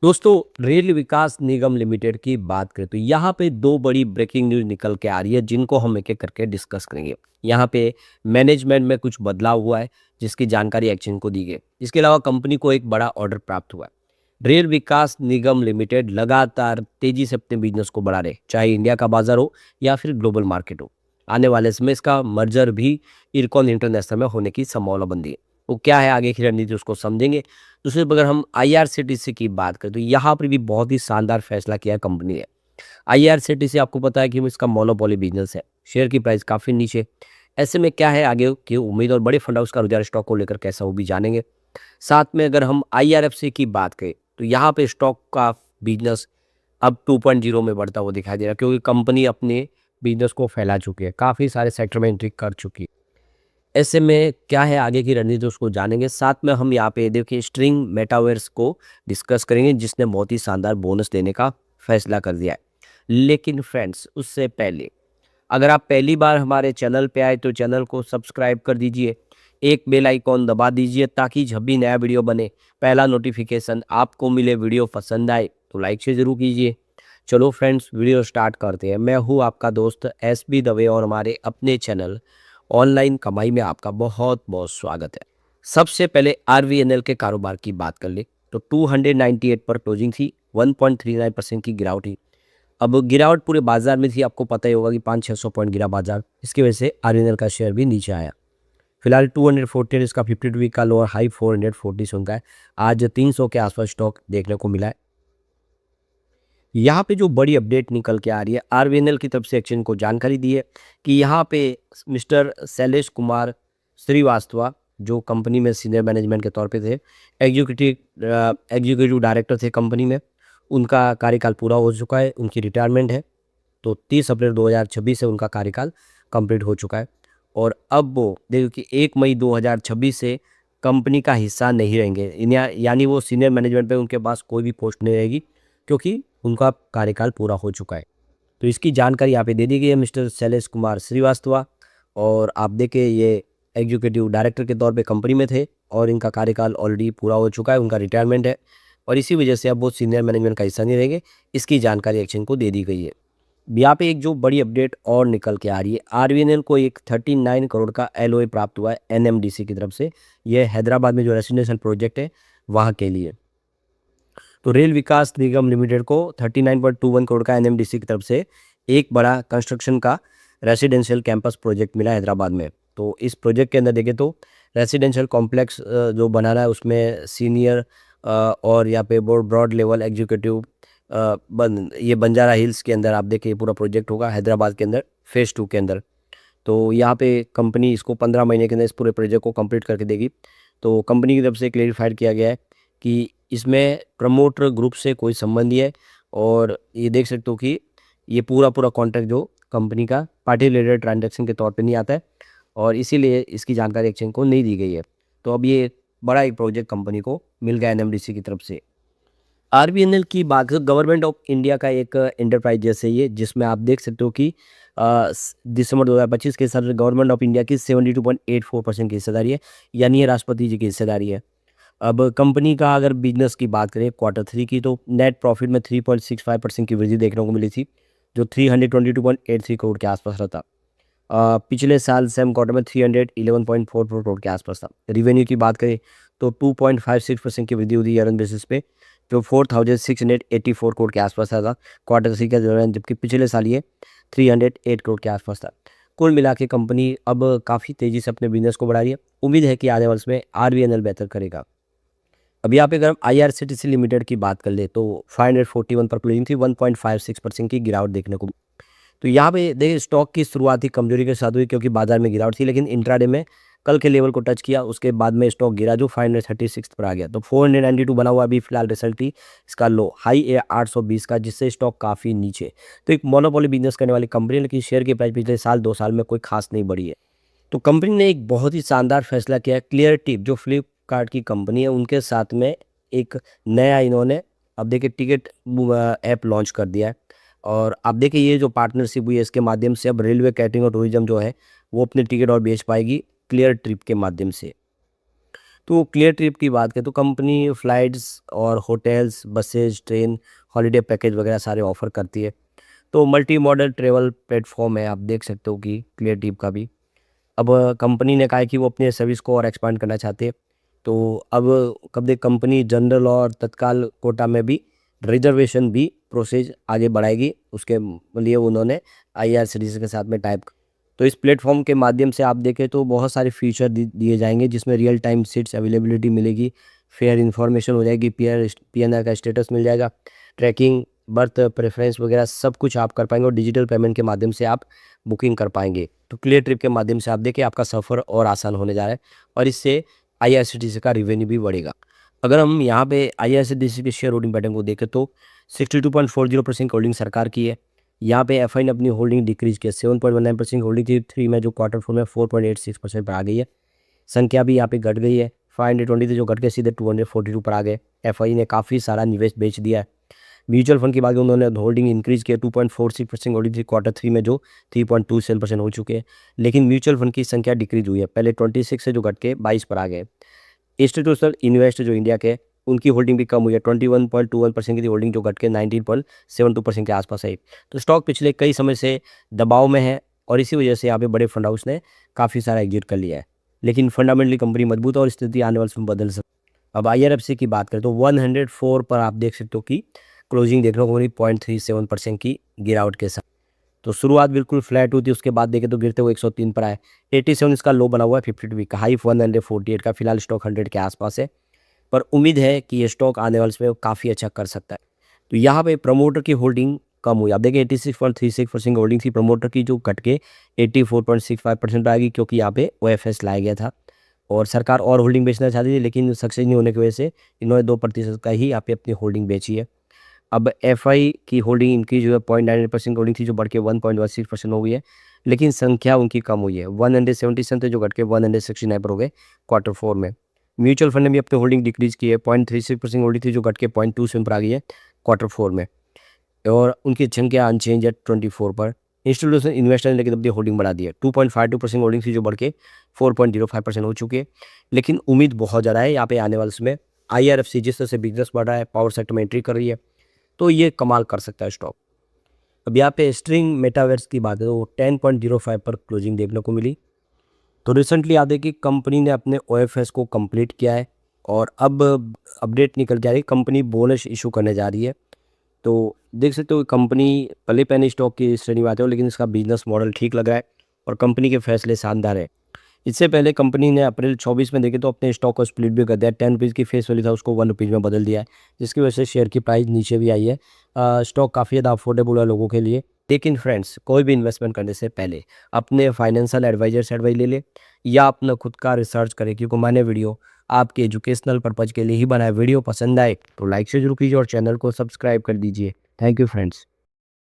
दोस्तों, रेल विकास निगम लिमिटेड की बात करें तो यहाँ पे दो बड़ी ब्रेकिंग न्यूज़ निकल के आ रही है जिनको हम एक-एक करके डिस्कस करेंगे। यहाँ पे मैनेजमेंट में कुछ बदलाव हुआ है जिसकी जानकारी एक्शन को दी गई। इसके अलावा कंपनी को एक बड़ा ऑर्डर प्राप्त हुआ है। रेल विकास निगम लिमिटेड लगातार तेजी से अपने बिजनेस को बढ़ा रहे, चाहे इंडिया का बाजार हो या फिर ग्लोबल मार्केट हो। आने वाले समय इसका मर्जर भी इरकॉन इंटरनेशनल में होने की संभावना बन रही है। वो क्या है आगे की रणनीति उसको समझेंगे। दूसरी अगर हम आईआरसीटीसी की बात करें तो यहाँ पर भी बहुत ही शानदार फैसला किया है कंपनी ने। आईआरसीटीसी आपको पता है कि वो इसका मोनोपोली बिजनेस है, शेयर की प्राइस काफ़ी नीचे। ऐसे में क्या है आगे की उम्मीद और बड़े फंड हाउस का रुझान स्टॉक को लेकर कैसा वो भी जानेंगे। साथ में अगर हम आईआरएफसी की बात करें तो यहाँ पे स्टॉक का बिजनेस अब 2.0 में बढ़ता हुआ दिखाई दे रहा है क्योंकि कंपनी अपने बिजनेस को फैला चुकी है, काफ़ी सारे सेक्टर में एंट्री कर चुकी है। ऐसे में क्या है आगे की रणनीति उसको जानेंगे। साथ में हम यहाँ पे देखिए स्ट्रिंग मेटावर्स को डिस्कस करेंगे जिसने बहुत ही शानदार बोनस देने का फैसला कर दिया है। लेकिन फ्रेंड्स उससे पहले अगर आप पहली बार हमारे चैनल पे आए तो चैनल को सब्सक्राइब कर दीजिए, एक बेल आइकॉन दबा दीजिए ताकि जब भी नया वीडियो बने पहला नोटिफिकेशन आपको मिले। वीडियो पसंद आए तो लाइक से ज़रूर कीजिए। चलो फ्रेंड्स वीडियो स्टार्ट करते हैं। मैं हूँ आपका दोस्त एसबी दवे और हमारे अपने चैनल ऑनलाइन कमाई में आपका बहुत बहुत स्वागत है। सबसे पहले आरवीएनएल के कारोबार की बात कर ले तो 298 पर क्लोजिंग थी, 1.39% की गिरावट थी। अब गिरावट पूरे बाजार में थी, आपको पता ही होगा कि 500-600 पॉइंट गिरा बाजार। इसकी वजह से आरवीएनएल का शेयर भी नीचे आया। फिलहाल 240 इसका 52 वीक का लोअर हाई 440 से उनका है। आज 300 के आसपास स्टॉक देखने को मिला है। यहाँ पे जो बड़ी अपडेट निकल के आ रही है आरवीएनएल की तरफ से एक्शन को जानकारी दी है कि यहाँ पे मिस्टर शैलेश कुमार श्रीवास्तव जो कंपनी में सीनियर मैनेजमेंट के तौर पे थे, एग्जीक्यूटिव डायरेक्टर थे कंपनी में, उनका कार्यकाल पूरा हो चुका है, उनकी रिटायरमेंट है। तो 30 अप्रैल 2026 से उनका कार्यकाल कंप्लीट हो चुका है और अब वो देखो कि 1 मई 2026 से कंपनी का हिस्सा नहीं रहेंगे। यानी वो सीनियर मैनेजमेंट पे उनके पास कोई भी पोस्ट नहीं रहेगी क्योंकि उनका कार्यकाल पूरा हो चुका है। तो इसकी जानकारी यहाँ पे दे दी गई है मिस्टर शैलेश कुमार श्रीवास्तव। और आप देखिए ये एग्जीक्यूटिव डायरेक्टर के तौर पे कंपनी में थे और इनका कार्यकाल ऑलरेडी पूरा हो चुका है, उनका रिटायरमेंट है और इसी वजह से अब वो सीनियर मैनेजमेंट का हिस्सा नहीं रहेंगे। इसकी जानकारी एक्शन को दे दी गई है। यहाँ पे एक जो बड़ी अपडेट और निकल के आ रही है, आरवीएनएल को एक 39 करोड़ का एलओए प्राप्त हुआ है एनएमडीसी की तरफ से। ये हैदराबाद में जो रेसिडेंशियल प्रोजेक्ट है वहाँ के लिए। तो रेल विकास निगम लिमिटेड को 39.21 करोड़ का एनएमडीसी की तरफ से एक बड़ा कंस्ट्रक्शन का रेसिडेंशियल कैंपस प्रोजेक्ट मिला हैदराबाद में। तो इस प्रोजेक्ट के अंदर देखें तो रेसिडेंशियल कॉम्प्लेक्स जो बनाना है उसमें सीनियर और यहाँ पे ब्रॉड लेवल एग्जीक्यूटिव ये बंजारा हिल्स के अंदर आप देखिए पूरा प्रोजेक्ट होगा हैदराबाद के अंदर फेज़ 2 के अंदर। तो यहाँ पे कंपनी इसको 15 महीने के अंदर इस पूरे प्रोजेक्ट को कंप्लीट करके देगी। तो कंपनी की तरफ से क्लेरिफाइड किया गया है कि इसमें प्रमोटर ग्रुप से कोई संबंध नहीं है और ये देख सकते हो कि ये पूरा कॉन्ट्रैक्ट जो कंपनी का पार्टी रिलेटेड ट्रांजैक्शन के तौर पे नहीं आता है और इसीलिए इसकी जानकारी एक्सचेंज को नहीं दी गई है। तो अब ये बड़ा एक प्रोजेक्ट कंपनी को मिल गया एनएमडीसी की तरफ से। आरबीएनएल की बात करें गवर्नमेंट ऑफ इंडिया का एक एंटरप्राइज जैसे ये जिसमें आप देख सकते हो कि दिसंबर 2025 के साथ गवर्नमेंट ऑफ इंडिया की 72.84% की हिस्सेदारी है, यानी ये राष्ट्रपति जी की हिस्सेदारी है। अब कंपनी का अगर बिजनेस की बात करें Q3 की तो नेट प्रॉफिट में 3.65% की वृद्धि देखने को मिली थी जो 322.83 करोड़ के आसपास रहा था। पिछले साल सेम क्वार्टर में 311.44 करोड़ के आसपास था। रेवेन्यू की बात करें तो 2.56% की वृद्धि हुई ईयर ऑन बेसिस पे जो 4,684 करोड़ के आसपास था Q3 के दौरान, जबकि पिछले साल ये 308 करोड़ के आसपास था। कुल मिला के कंपनी अब काफ़ी तेज़ी से अपने बिजनेस को बढ़ा रही है। उम्मीद है कि आने वाले में आरबीएनएल बेहतर करेगा। अब यहाँ पे अगर हम आईआरसीटीसी लिमिटेड की बात कर ले तो 541 पर क्लोजिंग थी, 1.56% की गिरावट देखने को। तो यहाँ पे देखिए स्टॉक की शुरुआती कमजोरी के साथ हुई क्योंकि बाजार में गिरावट थी, लेकिन इंट्राडे में कल के लेवल को टच किया, उसके बाद में स्टॉक गिरा जो 536 पर आ गया। तो 492 बना हुआ अभी फिलहाल रिजल्ट थी इसका लो, हाई है 820 का, जिससे स्टॉक काफ़ी नीचे। तो एक मोनोपोली बिजनेस करने वाली कंपनी, लेकिन शेयर की प्राइस पिछले साल 2 साल में कोई खास नहीं बढ़ी है। तो कंपनी ने एक बहुत ही शानदार फैसला किया है। क्लियर टिप जो फ्लिपकार्ट की कंपनी है उनके साथ में एक नया इन्होंने अब देखिए टिकट ऐप लॉन्च कर दिया है और अब देखिए ये जो पार्टनरशिप हुई है इसके माध्यम से अब रेलवे कैटरिंग और टूरिज्म जो है वो अपने टिकट और बेच पाएगी क्लियर ट्रिप के माध्यम से। तो क्लियर ट्रिप की बात करें तो कंपनी फ़्लाइट्स और hotels, buses, train, holiday package वगैरह सारे ऑफ़र करती है। तो मल्टी मॉडल ट्रैवल प्लेटफ़ॉर्म है, आप देख सकते हो कि क्लियर ट्रिप का भी। अब कंपनी ने कहा है कि वो अपने सर्विस को और एक्सपांड करना चाहते हैं। तो अब कब देख कंपनी जनरल और तत्काल कोटा में भी रिज़र्वेशन भी प्रोसेस आगे बढ़ाएगी। उसके लिए उन्होंने आईआरसीटीसी के साथ में टाइप। तो इस प्लेटफ़ॉर्म के माध्यम से आप देखें तो बहुत सारे फीचर दिए जाएँगे, जिसमें रियल टाइम सीट्स अवेलेबिलिटी मिलेगी, फेयर इन्फॉर्मेशन हो जाएगी, पीएनआर का स्टेटस मिल जाएगा, ट्रैकिंग, बर्थ प्रेफ़रेंस वगैरह सब कुछ आप कर पाएँगे और डिजिटल पेमेंट के माध्यम से आप बुकिंग कर पाएँगे। तो क्लियर ट्रिप के माध्यम से आप देखिए आपका सफ़र और आसान होने जा रहा है और इससे आईआरसीटीसी का रेवेन्यू भी बढ़ेगा। अगर हम यहाँ पे आईआरसीटीसी के शेयर होल्डिंग पैटर्न को देखें तो 62.40% होल्डिंग सरकार की है। यहाँ पे एफआई ने अपनी होल्डिंग डिक्रीज की है। 7.19% होल्डिंग थी 3 में, जो क्वार्टर 4 में 4.86% पर आ गई है। संख्या भी यहाँ पे घट गई है। 520 थी जो घट के सीधे 242 पर आ गए। एफआई ने काफ़ी सारा निवेश बेच दिया है। म्यूचुअल फंड की बात करें उन्होंने होल्डिंग इंक्रीज किया। 2.46% होल्डिंग थी क्वार्टर 3 में, जो 3.27% हो चुके हैं। लेकिन म्यूचुअल फंड की संख्या डिक्रीज हुई है, पहले 26 से जो घट के 22 पर आ गए। इंस्टीट्यूशनल इन्वेस्टर जो इंडिया के, उनकी होल्डिंग भी कम हुई है। 21.21% की थी होल्डिंग, जो घट के 19.72% के आसपास आई। तो स्टॉक पिछले कई समय से दबाव में है और इसी वजह से यहाँ पे बड़े फंड हाउस ने काफ़ी सारा एग्जिट कर लिया है। लेकिन फंडामेंटली कंपनी मजबूत है और स्थिति आने वाले समय बदल सकती है। अब आईआरएफसी की बात करें तो 104 पर आप देख सकते हो कि क्लोजिंग देखने को मिली 0.37% की गिरावट के साथ। तो शुरुआत बिल्कुल फ्लैट हुई थी, उसके बाद देखें तो गिरते हुए 103 पर आए। 87 इसका लो बना हुआ है, 52 वीक का हाई 148 का। फिलहाल स्टॉक 100 के आसपास है, पर उम्मीद है कि ये स्टॉक आने वाले समय काफ़ी अच्छा कर सकता है। तो यहाँ पे प्रमोटर की होल्डिंग कम हुई। आप देखिए 86.36% होल्डिंग थी प्रमोटर की, जो घट के 84.65% पर आ गई, क्योंकि यहाँ पे ओएफएस लाया गया था और सरकार और होल्डिंग बेचना चाहती थी, लेकिन सक्सेस नहीं होने की वजह से इन्होंने 2% का ही यहाँ पे अपनी होल्डिंग बेची है। अब एफआई की होल्डिंग इंक्रीज हुई है। 0.98% होल्डिंग थी जो बढ़ के 1.16% हो गई है, लेकिन संख्या उनकी कम हुई है। 177 थे जो घट के 169 पर हो गए क्वार्टर 4 में। म्यूचुअल फंड ने भी अपनी होल्डिंग डिक्रीज की है। 0.36% होल्डिंग थी जो घट के 0.27 पर आ गई है क्वार्टर 4 में, और उनकी संख्या अनचेंज है 24 पर। इंस्टीट्यूशनल इन्वेस्टर ने लेकिन अपनी होल्डिंग बढ़ा दी है। 2.52% होल्डिंग थी जो बढ़ के 4.05% हो चुकी है, लेकिन उम्मीद बहुत ज़्यादा है यहाँ पे आने वाले समय। आईआरएफसी जिस तरह से बिजनेस बढ़ रहा है, पावर सेक्टर में एंट्री कर रही है, तो ये कमाल कर सकता है स्टॉक। अब यहाँ पे स्ट्रिंग मेटावर्स की बात है तो 10.05 पर क्लोजिंग देखने को मिली। तो रिसेंटली याद है कि कंपनी ने अपने ओएफएस को कंप्लीट किया है और अब अपडेट निकल के आ रही है, कंपनी बोनस इशू करने जा रही है। तो देख सकते हो कंपनी पहले पैनी स्टॉक की श्रेणी में आते हो, लेकिन इसका बिजनेस मॉडल ठीक लग रहा है और कंपनी के फैसले शानदार है। इससे पहले कंपनी ने अप्रैल 24 में देखे तो अपने स्टॉक को स्प्लिट भी कर दिया। 10 रुपीज़ की फेस वैल्यू था, उसको 1 रुपीज़ में बदल दिया है, जिसकी वजह से शेयर की प्राइस नीचे भी आई है। स्टॉक काफ़ी ज़्यादा अफोर्डेबल है लोगों के लिए। लेकिन फ्रेंड्स, कोई भी इन्वेस्टमेंट करने से पहले अपने फाइनेंशियल एडवाइजर से एडवाइस ले ले या अपना खुद का रिसर्च करें, क्योंकि मैंने वीडियो आपके एजुकेशनल पर्पज़ के लिए ही बनाया। वीडियो पसंद आए तो लाइक से जरूर कीजिए और चैनल को सब्सक्राइब कर दीजिए। Thank you friends.